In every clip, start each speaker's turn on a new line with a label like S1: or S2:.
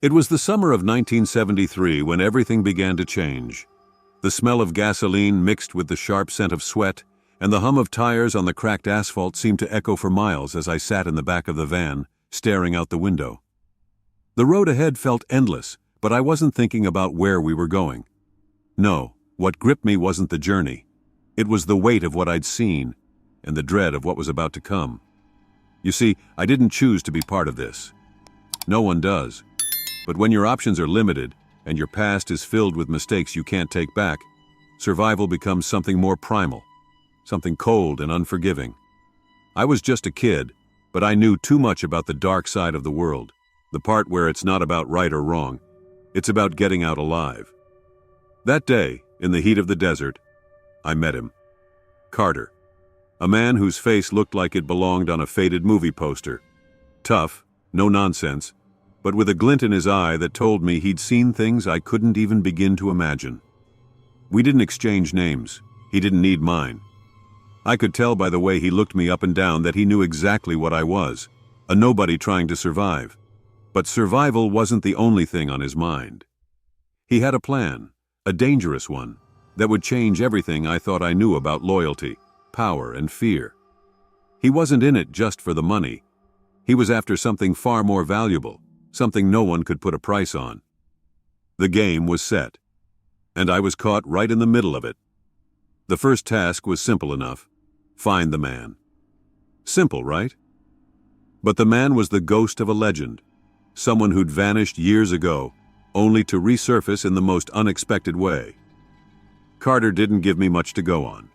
S1: It was the summer of 1973 when everything began to change. The smell of gasoline mixed with the sharp scent of sweat, and the hum of tires on the cracked asphalt seemed to echo for miles as I sat in the back of the van, staring out the window. The road ahead felt endless, but I wasn't thinking about where we were going. No, what gripped me wasn't the journey. It was the weight of what I'd seen, and the dread of what was about to come. You see, I didn't choose to be part of this. No one does. But when your options are limited, and your past is filled with mistakes you can't take back, survival becomes something more primal, something cold and unforgiving. I was just a kid, but I knew too much about the dark side of the world, the part where it's not about right or wrong, it's about getting out alive. That day, in the heat of the desert, I met him. Carter, a man whose face looked like it belonged on a faded movie poster. Tough, no nonsense, but with a glint in his eye that told me he'd seen things I couldn't even begin to imagine. We didn't exchange names. He didn't need mine. I could tell by the way he looked me up and down that he knew exactly what I was, a nobody trying to survive. But survival wasn't the only thing on his mind. He had a plan, a dangerous one, that would change everything I thought I knew about loyalty, power, and fear. He wasn't in it just for the money. He was after something far more valuable, something no one could put a price on. The game was set, and I was caught right in the middle of it. The first task was simple enough: find the man. Simple, right? But the man was the ghost of a legend, someone who'd vanished years ago, only to resurface in the most unexpected way. Carter didn't give me much to go on.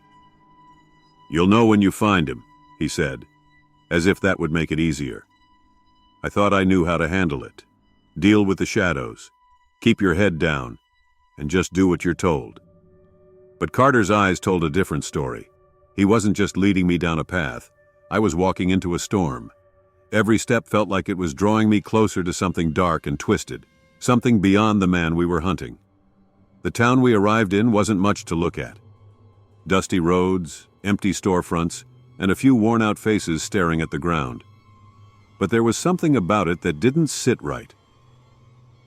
S1: "You'll know when you find him," he said, as if that would make it easier. I thought I knew how to handle it. Deal with the shadows, keep your head down, and just do what you're told. But Carter's eyes told a different story. He wasn't just leading me down a path. I was walking into a storm. Every step felt like it was drawing me closer to something dark and twisted, something beyond the man we were hunting. The town we arrived in wasn't much to look at. Dusty roads, empty storefronts, and a few worn-out faces staring at the ground. But there was something about it that didn't sit right.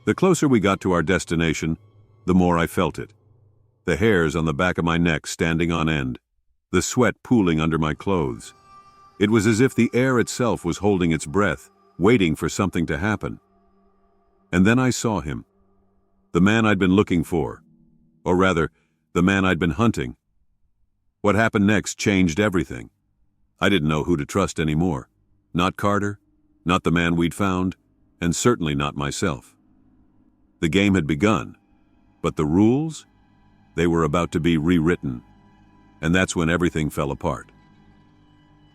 S1: The closer we got to our destination, the more I felt it. The hairs on the back of my neck standing on end, the sweat pooling under my clothes. It was as if the air itself was holding its breath, waiting for something to happen. And then I saw him. The man I'd been looking for. Or rather, the man I'd been hunting. What happened next changed everything. I didn't know who to trust anymore. Not Carter, not the man we'd found, and certainly not myself. The game had begun, but the rules? They were about to be rewritten, and that's when everything fell apart.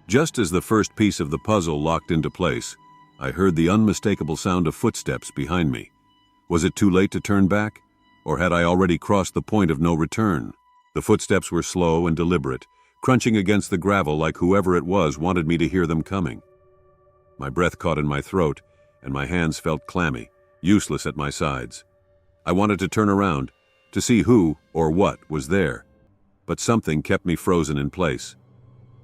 S1: Just as the first piece of the puzzle locked into place, I heard the unmistakable sound of footsteps behind me. Was it too late to turn back, or had I already crossed the point of no return? The footsteps were slow and deliberate, crunching against the gravel like whoever it was wanted me to hear them coming. My breath caught in my throat, and my hands felt clammy, useless at my sides. I wanted to turn around, to see who or what was there, but something kept me frozen in place.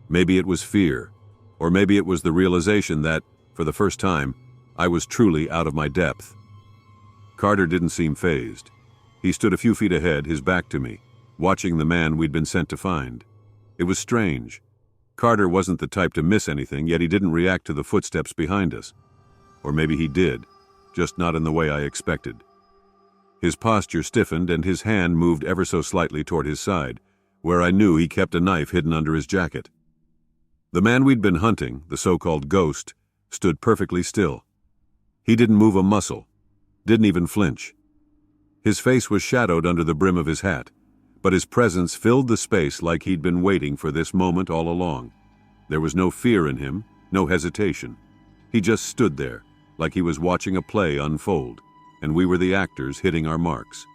S1: Maybe it was fear, or maybe it was the realization that, for the first time, I was truly out of my depth. Carter didn't seem fazed. He stood a few feet ahead, his back to me, watching the man we'd been sent to find. It was strange. Carter wasn't the type to miss anything, yet he didn't react to the footsteps behind us. Or maybe he did, just not in the way I expected. His posture stiffened and his hand moved ever so slightly toward his side, where I knew he kept a knife hidden under his jacket. The man we'd been hunting, the so-called ghost, stood perfectly still. He didn't move a muscle, didn't even flinch. His face was shadowed under the brim of his hat, but his presence filled the space like he'd been waiting for this moment all along. There was no fear in him, no hesitation. He just stood there, like he was watching a play unfold, and we were the actors hitting our marks.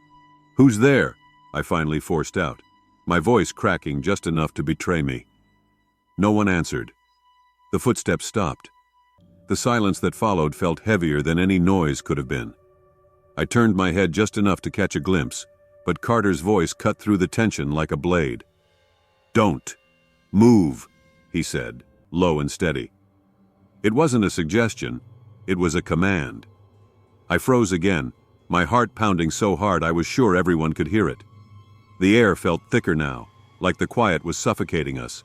S1: "Who's there?" I finally forced out, my voice cracking just enough to betray me. No one answered. The footsteps stopped. The silence that followed felt heavier than any noise could have been. I turned my head just enough to catch a glimpse, but Carter's voice cut through the tension like a blade. "Don't move," he said, low and steady. It wasn't a suggestion, it was a command. I froze again, my heart pounding so hard I was sure everyone could hear it. The air felt thicker now, like the quiet was suffocating us.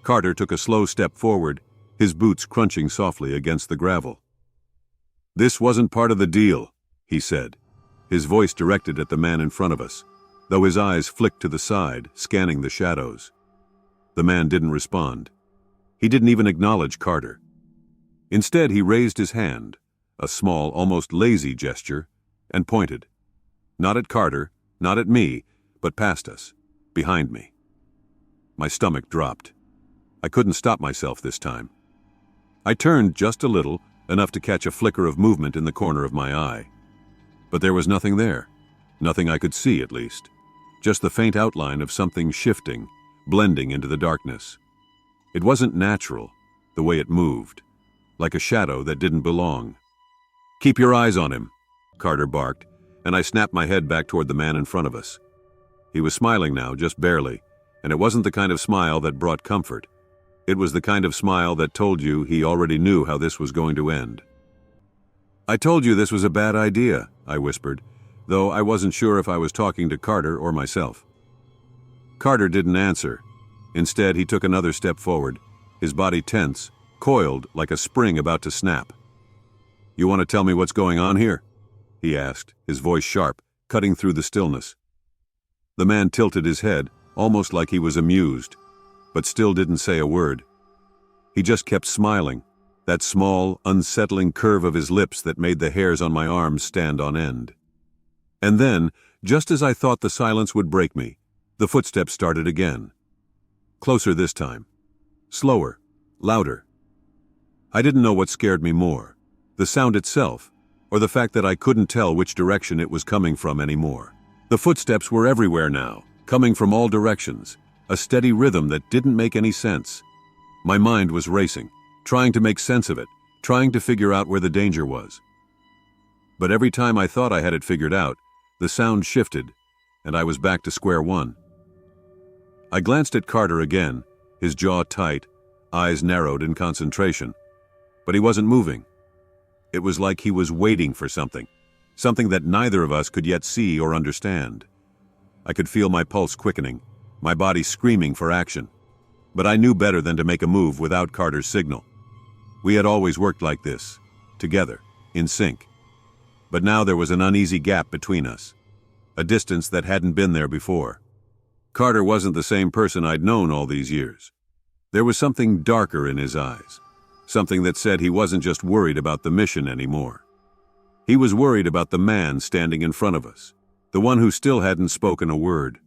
S1: Carter took a slow step forward, his boots crunching softly against the gravel. "This wasn't part of the deal," he said, his voice directed at the man in front of us, though his eyes flicked to the side, scanning the shadows. The man didn't respond. He didn't even acknowledge Carter. Instead, he raised his hand, a small, almost lazy gesture, and pointed. Not at Carter, not at me, but past us, behind me. My stomach dropped. I couldn't stop myself this time. I turned just a little, enough to catch a flicker of movement in the corner of my eye. But there was nothing there. Nothing I could see, at least. Just the faint outline of something shifting, blending into the darkness. It wasn't natural, the way it moved, like a shadow that didn't belong. "Keep your eyes on him," Carter barked, and I snapped my head back toward the man in front of us. He was smiling now, just barely, and it wasn't the kind of smile that brought comfort. It was the kind of smile that told you he already knew how this was going to end. "I told you this was a bad idea," I whispered, though I wasn't sure if I was talking to Carter or myself. Carter didn't answer. Instead, he took another step forward, his body tense, coiled like a spring about to snap. "You want to tell me what's going on here?" he asked, his voice sharp, cutting through the stillness. The man tilted his head, almost like he was amused, but still didn't say a word. He just kept smiling, that small, unsettling curve of his lips that made the hairs on my arms stand on end. And then, just as I thought the silence would break me, the footsteps started again. Closer this time. Slower, louder. I didn't know what scared me more, the sound itself, or the fact that I couldn't tell which direction it was coming from anymore. The footsteps were everywhere now, coming from all directions, a steady rhythm that didn't make any sense. My mind was racing, trying to make sense of it, trying to figure out where the danger was. But every time I thought I had it figured out, the sound shifted, and I was back to square one. I glanced at Carter again, his jaw tight, eyes narrowed in concentration, but he wasn't moving. It was like he was waiting for something that neither of us could yet see or understand. I could feel my pulse quickening, my body screaming for action. But I knew better than to make a move without Carter's signal. We had always worked like this, together, in sync. But now there was an uneasy gap between us, a distance that hadn't been there before. Carter wasn't the same person I'd known all these years. There was something darker in his eyes, something that said he wasn't just worried about the mission anymore. He was worried about the man standing in front of us, the one who still hadn't spoken a word.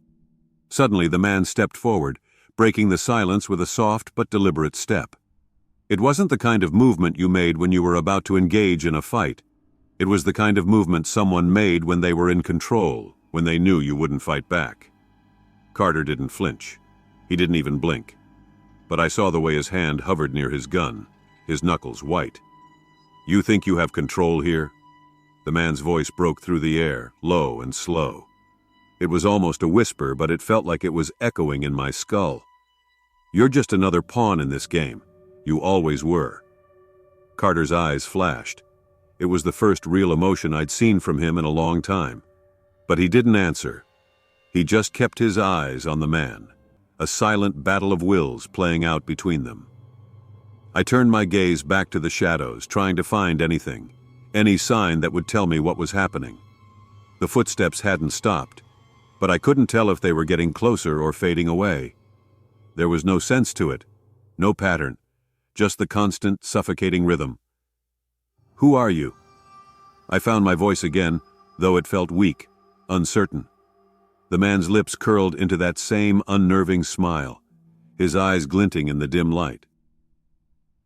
S1: Suddenly the man stepped forward, breaking the silence with a soft but deliberate step. It wasn't the kind of movement you made when you were about to engage in a fight. It was the kind of movement someone made when they were in control, when they knew you wouldn't fight back. Carter didn't flinch. He didn't even blink. But I saw the way his hand hovered near his gun, his knuckles white. "You think you have control here?" The man's voice broke through the air, low and slow. It was almost a whisper, but it felt like it was echoing in my skull. "You're just another pawn in this game. You always were." Carter's eyes flashed. It was the first real emotion I'd seen from him in a long time. But he didn't answer. He just kept his eyes on the man, a silent battle of wills playing out between them. I turned my gaze back to the shadows, trying to find anything, any sign that would tell me what was happening. The footsteps hadn't stopped, but I couldn't tell if they were getting closer or fading away. There was no sense to it, no pattern, just the constant, suffocating rhythm. "Who are you?" I found my voice again, though it felt weak, uncertain. The man's lips curled into that same unnerving smile, his eyes glinting in the dim light.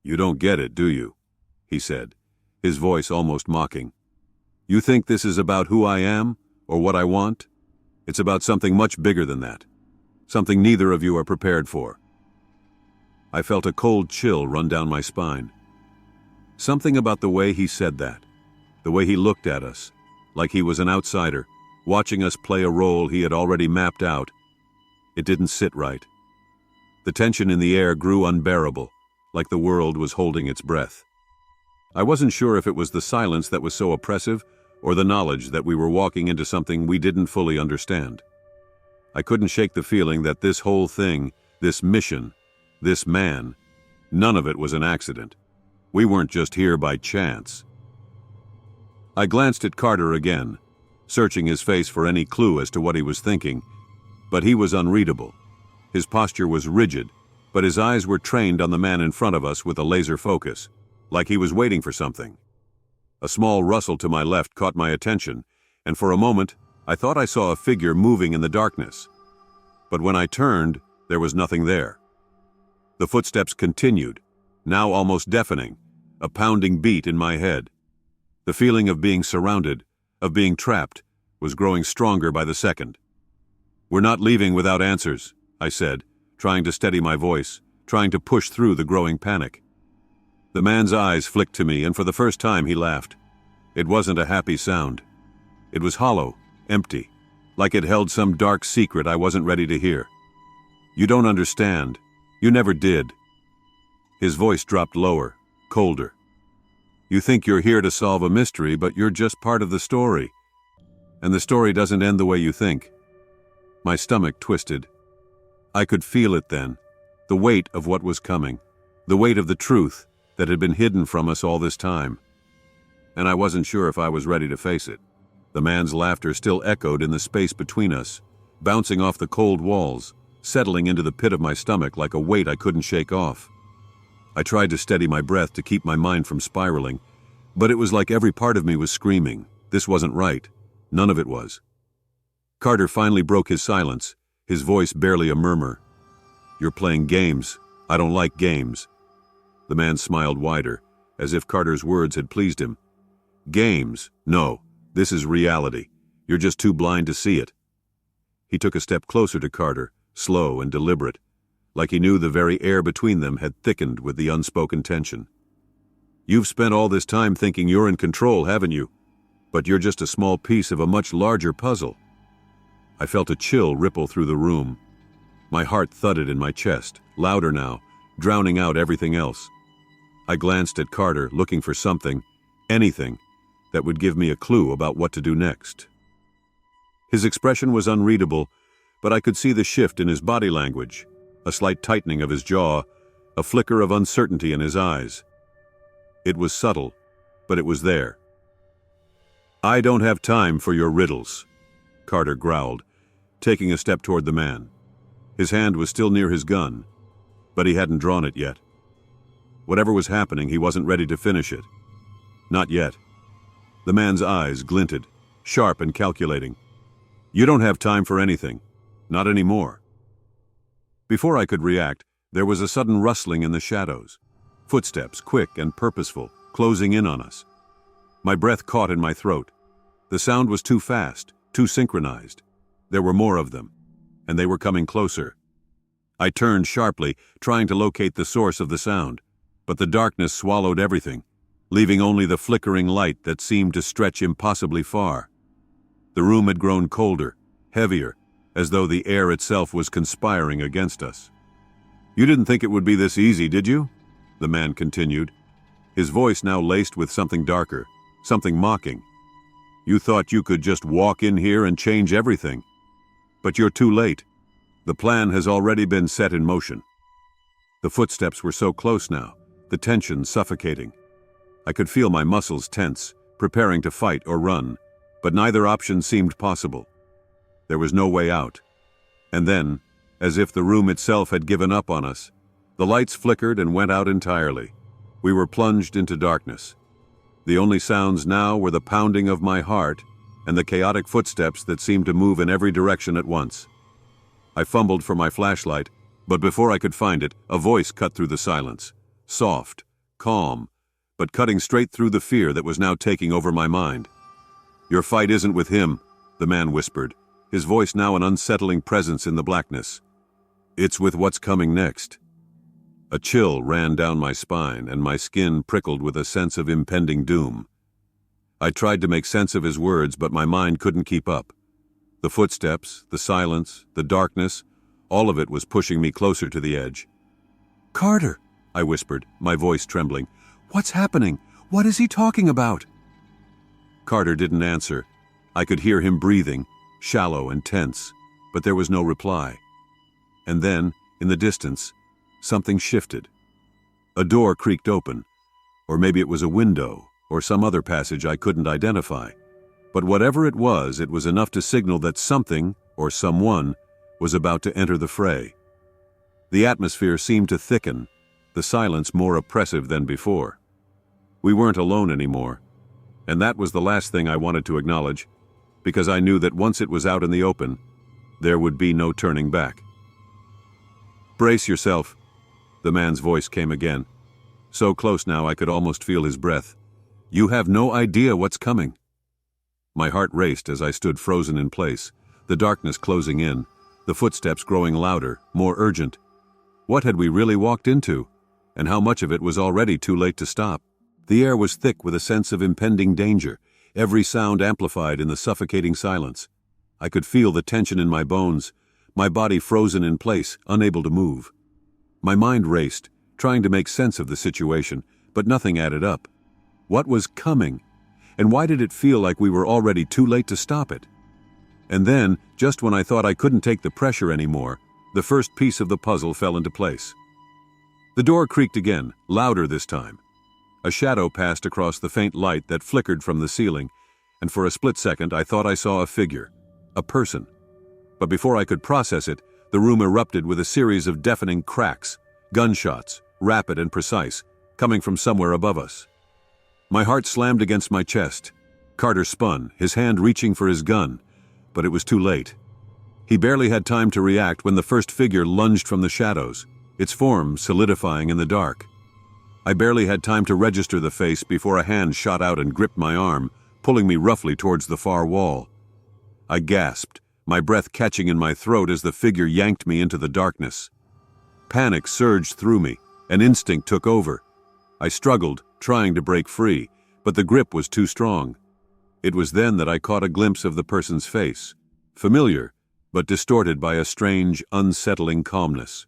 S1: "You don't get it, do you?" he said, his voice almost mocking. "You think this is about who I am, or what I want? It's about something much bigger than that, something neither of you are prepared for." I felt a cold chill run down my spine. Something about the way he said that, the way he looked at us, like he was an outsider, watching us play a role he had already mapped out. It didn't sit right. The tension in the air grew unbearable, like the world was holding its breath. I wasn't sure if it was the silence that was so oppressive or the knowledge that we were walking into something we didn't fully understand. I couldn't shake the feeling that this whole thing, this mission, this man, none of it was an accident. We weren't just here by chance. I glanced at Carter again, searching his face for any clue as to what he was thinking, but he was unreadable. His posture was rigid, but his eyes were trained on the man in front of us with a laser focus, like he was waiting for something. A small rustle to my left caught my attention, and for a moment, I thought I saw a figure moving in the darkness. But when I turned, there was nothing there. The footsteps continued, now almost deafening, a pounding beat in my head. The feeling of being surrounded, of being trapped, was growing stronger by the second. "We're not leaving without answers," I said, trying to steady my voice, trying to push through the growing panic. The man's eyes flicked to me, and for the first time he laughed. It wasn't a happy sound. It was hollow, empty, like it held some dark secret I wasn't ready to hear. "You don't understand. You never did." His voice dropped lower, colder. "You think you're here to solve a mystery, but you're just part of the story. And the story doesn't end the way you think." My stomach twisted. I could feel it then, the weight of what was coming, the weight of the truth that had been hidden from us all this time. And I wasn't sure if I was ready to face it. The man's laughter still echoed in the space between us, bouncing off the cold walls, settling into the pit of my stomach like a weight I couldn't shake off. I tried to steady my breath to keep my mind from spiraling, but it was like every part of me was screaming. This wasn't right. None of it was. Carter finally broke his silence, his voice barely a murmur. "You're playing games. I don't like games." The man smiled wider, as if Carter's words had pleased him. "Games? No. This is reality. You're just too blind to see it." He took a step closer to Carter, slow and deliberate, like he knew the very air between them had thickened with the unspoken tension. "You've spent all this time thinking you're in control, haven't you? But you're just a small piece of a much larger puzzle." I felt a chill ripple through the room. My heart thudded in my chest, louder now, drowning out everything else. I glanced at Carter, looking for something, anything, that would give me a clue about what to do next. His expression was unreadable, but I could see the shift in his body language, a slight tightening of his jaw, a flicker of uncertainty in his eyes. It was subtle, but it was there. "I don't have time for your riddles," Carter growled, taking a step toward the man. His hand was still near his gun, but he hadn't drawn it yet. Whatever was happening, he wasn't ready to finish it. Not yet. The man's eyes glinted, sharp and calculating. "You don't have time for anything. Not anymore." Before I could react, there was a sudden rustling in the shadows. Footsteps, quick and purposeful, closing in on us. My breath caught in my throat. The sound was too fast, too synchronized. There were more of them, and they were coming closer. I turned sharply, trying to locate the source of the sound, but the darkness swallowed everything, leaving only the flickering light that seemed to stretch impossibly far. The room had grown colder, heavier, as though the air itself was conspiring against us. "You didn't think it would be this easy, did you?" the man continued, his voice now laced with something darker, something mocking. "You thought you could just walk in here and change everything. But you're too late. The plan has already been set in motion." The footsteps were so close now, the tension suffocating. I could feel my muscles tense, preparing to fight or run, but neither option seemed possible. There was no way out. And then, as if the room itself had given up on us, the lights flickered and went out entirely. We were plunged into darkness. The only sounds now were the pounding of my heart and the chaotic footsteps that seemed to move in every direction at once. I fumbled for my flashlight, but before I could find it, a voice cut through the silence. Soft, calm, but cutting straight through the fear that was now taking over my mind. "Your fight isn't with him," the man whispered, his voice now an unsettling presence in the blackness. "It's with what's coming next." A chill ran down my spine, and my skin prickled with a sense of impending doom. I tried to make sense of his words, but my mind couldn't keep up. The footsteps, the silence, the darkness, all of it was pushing me closer to the edge. "Carter," I whispered, my voice trembling. "What's happening? What is he talking about?" Carter didn't answer. I could hear him breathing, shallow and tense, but there was no reply. And then, in the distance, something shifted. A door creaked open, or maybe it was a window, or some other passage I couldn't identify. But whatever it was enough to signal that something, or someone, was about to enter the fray. The atmosphere seemed to thicken, the silence more oppressive than before. We weren't alone anymore, and that was the last thing I wanted to acknowledge, because I knew that once it was out in the open, there would be no turning back. "Brace yourself," the man's voice came again, so close now I could almost feel his breath. "You have no idea what's coming." My heart raced as I stood frozen in place, the darkness closing in, the footsteps growing louder, more urgent. What had we really walked into, and how much of it was already too late to stop? The air was thick with a sense of impending danger, every sound amplified in the suffocating silence. I could feel the tension in my bones, my body frozen in place, unable to move. My mind raced, trying to make sense of the situation, but nothing added up. What was coming? And why did it feel like we were already too late to stop it? And then, just when I thought I couldn't take the pressure anymore, the first piece of the puzzle fell into place. The door creaked again, louder this time. A shadow passed across the faint light that flickered from the ceiling, and for a split second I thought I saw a figure, a person. But before I could process it, the room erupted with a series of deafening cracks, gunshots, rapid and precise, coming from somewhere above us. My heart slammed against my chest. Carter spun, his hand reaching for his gun, but it was too late. He barely had time to react when the first figure lunged from the shadows, its form solidifying in the dark. I barely had time to register the face before a hand shot out and gripped my arm, pulling me roughly towards the far wall. I gasped, my breath catching in my throat as the figure yanked me into the darkness. Panic surged through me, an instinct took over. I struggled, trying to break free, but the grip was too strong. It was then that I caught a glimpse of the person's face, familiar, but distorted by a strange, unsettling calmness.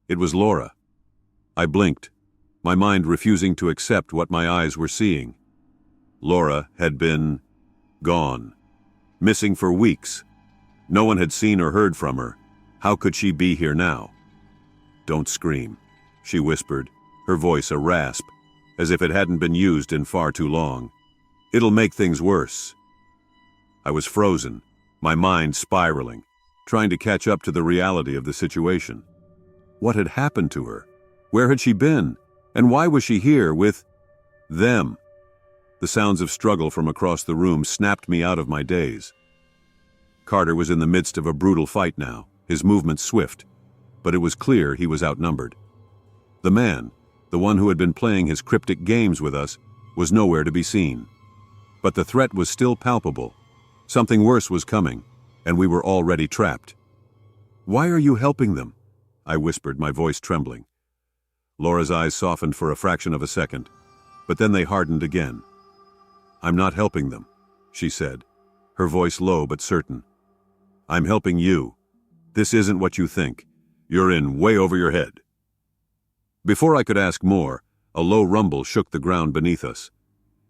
S1: It was Laura. I blinked, my mind refusing to accept what my eyes were seeing. Laura had been gone, missing for weeks. No one had seen or heard from her. How could she be here now? "Don't scream," she whispered, her voice a rasp, as if it hadn't been used in far too long. "It'll make things worse." I was frozen, my mind spiraling, trying to catch up to the reality of the situation. What had happened to her? Where had she been? And why was she here with them? The sounds of struggle from across the room snapped me out of my daze. Carter was in the midst of a brutal fight now, his movements swift, but it was clear he was outnumbered. The man, the one who had been playing his cryptic games with us, was nowhere to be seen. But the threat was still palpable. Something worse was coming, and we were already trapped. "Why are you helping them?" I whispered, my voice trembling. Laura's eyes softened for a fraction of a second, but then they hardened again. "I'm not helping them," she said, her voice low but certain. "I'm helping you. This isn't what you think. You're in way over your head." Before I could ask more, a low rumble shook the ground beneath us.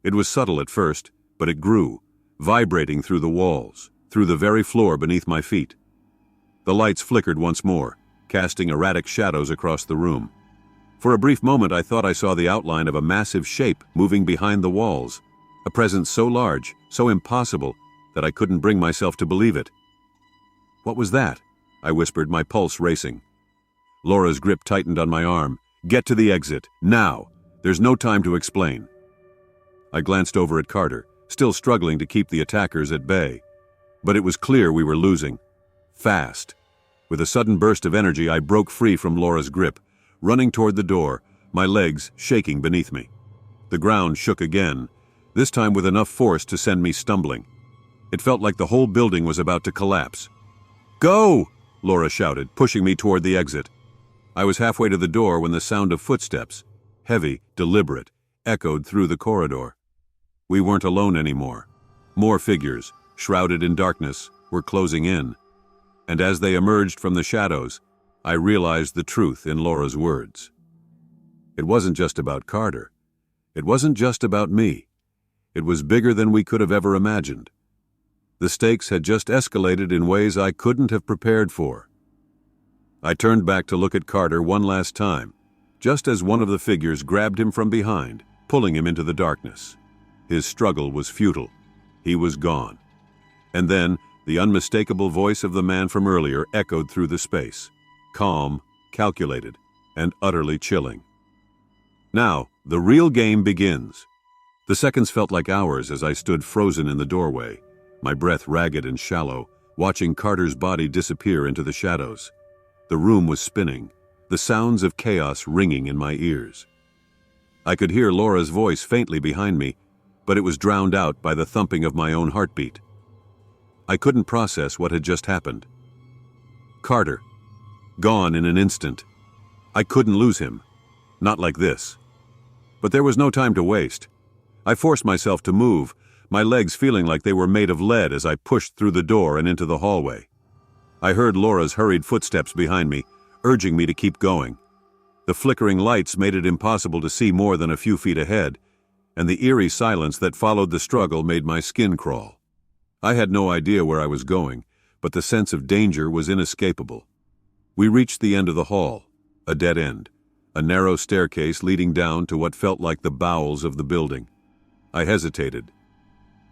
S1: It was subtle at first, but it grew, vibrating through the walls, through the very floor beneath my feet. The lights flickered once more, casting erratic shadows across the room. For a brief moment I thought I saw the outline of a massive shape moving behind the walls, a presence so large, so impossible, that I couldn't bring myself to believe it. "What was that?" I whispered, my pulse racing. Laura's grip tightened on my arm. "Get to the exit, now! There's no time to explain." I glanced over at Carter, still struggling to keep the attackers at bay. But it was clear we were losing. Fast. With a sudden burst of energy, I broke free from Laura's grip, running toward the door, my legs shaking beneath me. The ground shook again, this time with enough force to send me stumbling. It felt like the whole building was about to collapse. "Go!" Laura shouted, pushing me toward the exit. I was halfway to the door when the sound of footsteps, heavy, deliberate, echoed through the corridor. We weren't alone anymore. More figures, shrouded in darkness, were closing in. And as they emerged from the shadows, I realized the truth in Laura's words. It wasn't just about Carter. It wasn't just about me. It was bigger than we could have ever imagined. The stakes had just escalated in ways I couldn't have prepared for. I turned back to look at Carter one last time, just as one of the figures grabbed him from behind, pulling him into the darkness. His struggle was futile. He was gone. And then, the unmistakable voice of the man from earlier echoed through the space, calm, calculated, and utterly chilling. Now, the real game begins. The seconds felt like hours as I stood frozen in the doorway, my breath ragged and shallow, watching Carter's body disappear into the shadows. The room was spinning, the sounds of chaos ringing in my ears. I could hear Laura's voice faintly behind me, but it was drowned out by the thumping of my own heartbeat. I couldn't process what had just happened. Carter, gone in an instant. I couldn't lose him. Not like this. But there was no time to waste. I forced myself to move, my legs feeling like they were made of lead as I pushed through the door and into the hallway. I heard Laura's hurried footsteps behind me, urging me to keep going. The flickering lights made it impossible to see more than a few feet ahead, and the eerie silence that followed the struggle made my skin crawl. I had no idea where I was going, but the sense of danger was inescapable. We reached the end of the hall, a dead end, a narrow staircase leading down to what felt like the bowels of the building. I hesitated.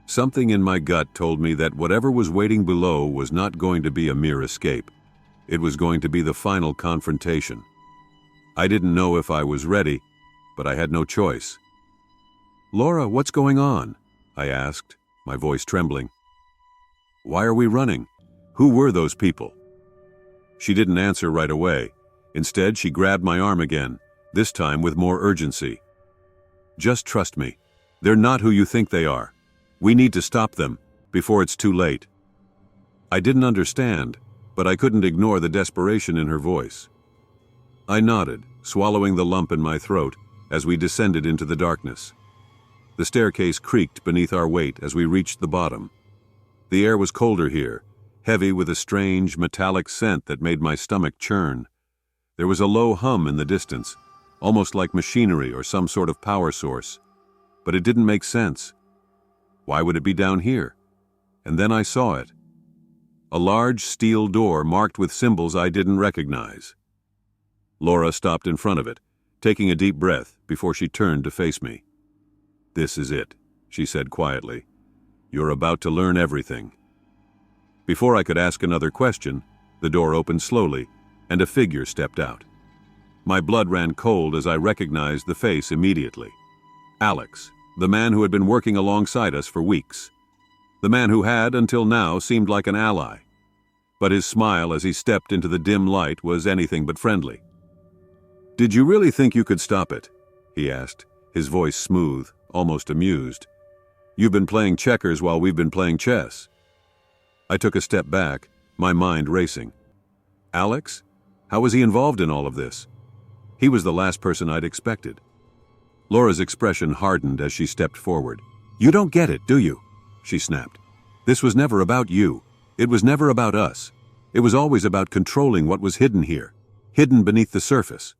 S1: Something in my gut told me that whatever was waiting below was not going to be a mere escape. It was going to be the final confrontation. I didn't know if I was ready, but I had no choice. "Laura, what's going on?" I asked, my voice trembling. "Why are we running? Who were those people?" She didn't answer right away. Instead, she grabbed my arm again, this time with more urgency. "Just trust me. They're not who you think they are. We need to stop them, before it's too late." I didn't understand, but I couldn't ignore the desperation in her voice. I nodded, swallowing the lump in my throat, as we descended into the darkness. The staircase creaked beneath our weight as we reached the bottom. The air was colder here, heavy with a strange, metallic scent that made my stomach churn. There was a low hum in the distance, almost like machinery or some sort of power source. But it didn't make sense. Why would it be down here? And then I saw it. A large steel door marked with symbols I didn't recognize. Laura stopped in front of it, taking a deep breath before she turned to face me. "This is it," she said quietly. "You're about to learn everything." Before I could ask another question, the door opened slowly, and a figure stepped out. My blood ran cold as I recognized the face immediately. Alex, the man who had been working alongside us for weeks. The man who had, until now, seemed like an ally. But his smile as he stepped into the dim light was anything but friendly. "Did you really think you could stop it?" he asked, his voice smooth, almost amused. "You've been playing checkers while we've been playing chess." I took a step back, my mind racing. Alex? How was he involved in all of this? He was the last person I'd expected. Laura's expression hardened as she stepped forward. "You don't get it, do you?" she snapped. "This was never about you. It was never about us. It was always about controlling what was hidden here, hidden beneath the surface."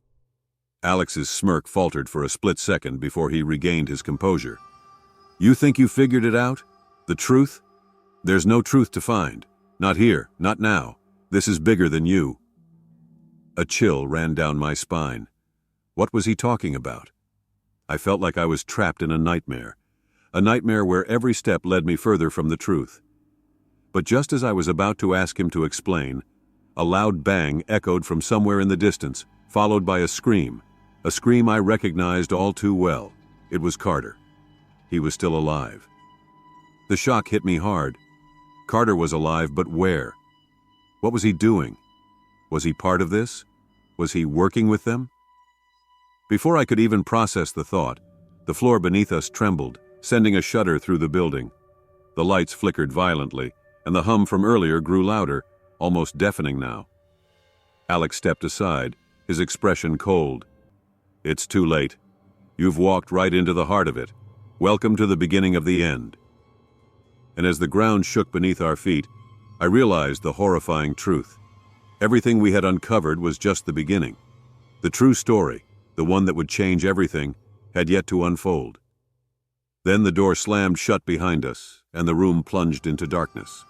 S1: Alex's smirk faltered for a split second before he regained his composure. "You think you figured it out? The truth? There's no truth to find. Not here, not now. This is bigger than you." A chill ran down my spine. What was he talking about? I felt like I was trapped in a nightmare where every step led me further from the truth. But just as I was about to ask him to explain, a loud bang echoed from somewhere in the distance, followed by a scream I recognized all too well. It was Carter. He was still alive. The shock hit me hard. Carter was alive, but where? What was he doing? Was he part of this? Was he working with them? Before I could even process the thought, the floor beneath us trembled, sending a shudder through the building. The lights flickered violently, and the hum from earlier grew louder, almost deafening now. Alex stepped aside, his expression cold. "It's too late. You've walked right into the heart of it. Welcome to the beginning of the end." And as the ground shook beneath our feet, I realized the horrifying truth. Everything we had uncovered was just the beginning. The true story, the one that would change everything, had yet to unfold. Then the door slammed shut behind us, and the room plunged into darkness.